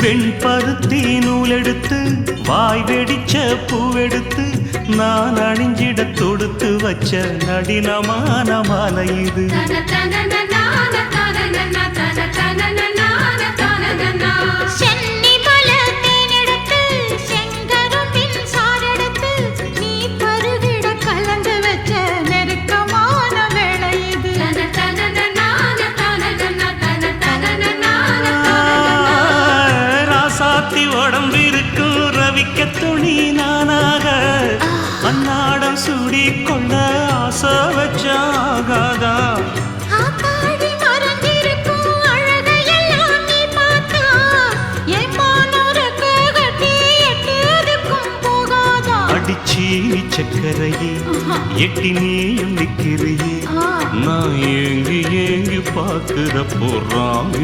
வெண்பருத்தி நூலெடுத்து வாய் வெடிச்ச பூவெடுத்து நான் அணிஞ்சிட தொடுத்து வச்ச நடினமான மாலை இது. உடம்பிருக்கும் ரவிக்க துணி நானாக அன்னாடம் சூடி கொள்ள ஆசை வச்சாகாதா. அடிச்சி சக்கரையே எட்டி நீயும் நிக்கிறியே நான் ஏங்கி ஏங்கி பார்க்கிற போறாங்க